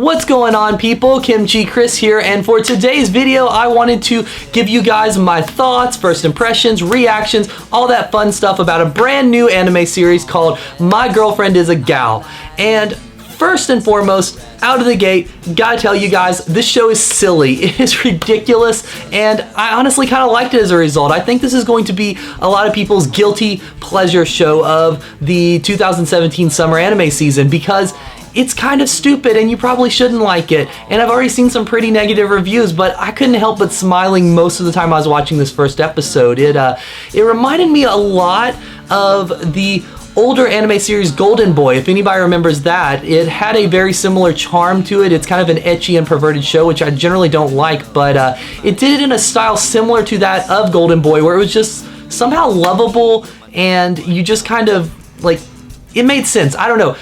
What's going on, people? Kimchi Chris here, and for today's video I wanted to give you guys my thoughts, first impressions, reactions, all that fun stuff about a brand new anime series called My Girlfriend is a Gal. And first and foremost, out of the gate, gotta tell you guys, this show is silly. It is ridiculous, and I honestly kind of liked it as a result. I think this is going to be a lot of people's guilty pleasure show of the 2017 summer anime season because it's kind of stupid and you probably shouldn't like it. And I've already seen some pretty negative reviews, but I couldn't help but smiling most of the time I was watching this first episode. It reminded me a lot of the older anime series Golden Boy, if anybody remembers that. It had a very similar charm to it. It's kind of an ecchi and perverted show, which I generally don't like, but it did it in a style similar to that of Golden Boy, where it was just somehow lovable and you just kind of, like, it made sense. I don't know.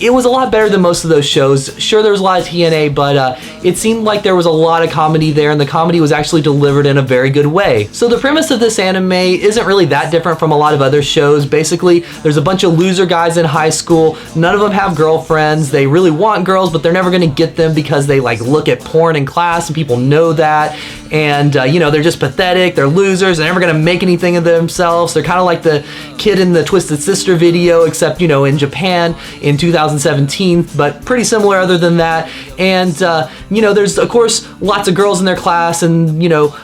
It was a lot better than most of those shows. Sure, there was a lot of TNA, but it seemed like there was a lot of comedy there, and the comedy was actually delivered in a very good way. So the premise of this anime isn't really that different from a lot of other shows. Basically, there's a bunch of loser guys in high school. None of them have girlfriends. They really want girls, but they're never going to get them because they like look at porn in class, and people know that. And you know, they're just pathetic. They're losers. They're never going to make anything of themselves. They're kind of like the kid in the Twisted Sister video, except, you know, in Japan in 2017, but pretty similar other than that. And you know, there's of course lots of girls in their class, and you know,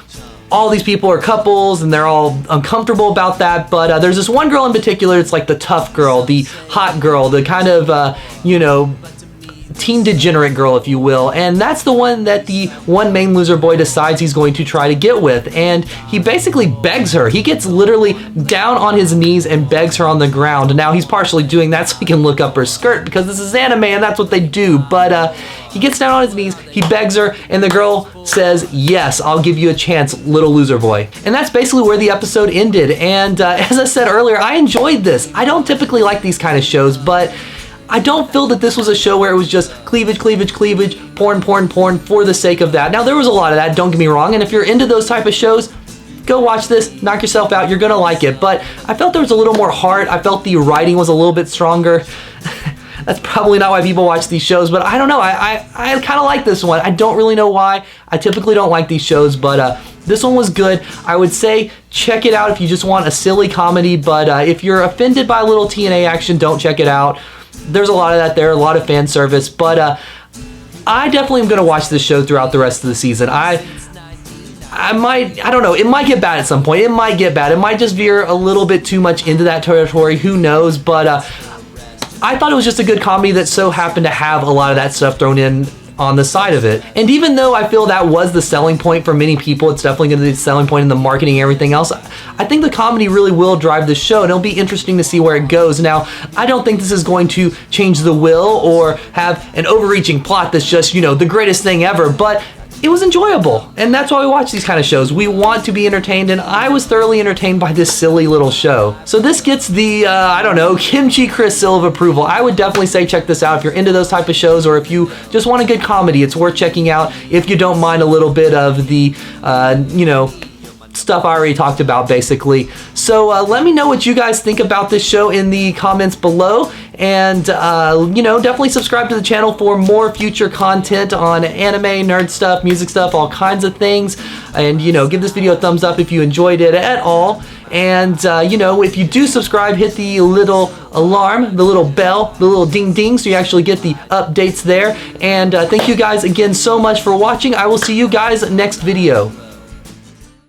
all these people are couples and they're all uncomfortable about that, but there's this one girl in particular. It's like the tough girl, the hot girl, the kind of you know, teen degenerate girl, if you will, and that's the one that the one main loser boy decides he's going to try to get with. And he basically begs her. He gets literally down on his knees and begs her on the ground. Now he's partially doing that so he can look up her skirt because this is anime and that's what they do, but he gets down on his knees, he begs her, and the girl says, "Yes, I'll give you a chance, little loser boy." And that's basically where the episode ended. And as I said earlier, I enjoyed this. I don't typically like these kind of shows, but I don't feel that this was a show where it was just cleavage, cleavage, cleavage, porn, porn, porn for the sake of that. Now, there was a lot of that, don't get me wrong, and if you're into those type of shows, go watch this, knock yourself out, you're gonna like it. But I felt there was a little more heart. I felt the writing was a little bit stronger. That's probably not why people watch these shows, but I don't know. I kind of like this one. I don't really know why. I typically don't like these shows, but this one was good. I would say check it out if you just want a silly comedy, but if you're offended by a little TNA action, don't check it out. There's a lot of that there, a lot of fan service, but I definitely am going to watch this show throughout the rest of the season. I don't know, it might get bad at some point. It might get bad. It might just veer a little bit too much into that territory. Who knows? But I thought it was just a good comedy that so happened to have a lot of that stuff thrown in on the side of it. And even though I feel that was the selling point for many people, it's definitely going to be the selling point in the marketing and everything else, I think the comedy really will drive the show, and it'll be interesting to see where it goes. Now, I don't think this is going to change the will or have an overreaching plot that's just, you know, the greatest thing ever, but it was enjoyable, and that's why we watch these kind of shows. We want to be entertained, and I was thoroughly entertained by this silly little show. So this gets the, I don't know, Kimchi Chris seal of approval. I would definitely say check this out if you're into those type of shows, or if you just want a good comedy. It's worth checking out if you don't mind a little bit of the, you know, stuff I already talked about, basically. So let me know what you guys think about this show in the comments below, and you know, definitely subscribe to the channel for more future content on anime, nerd stuff, music stuff, all kinds of things. And you know, give this video a thumbs up if you enjoyed it at all. And you know, if you do subscribe, hit the little alarm, the little bell, the little ding ding, so you actually get the updates there. And thank you guys again so much for watching. I will see you guys next video.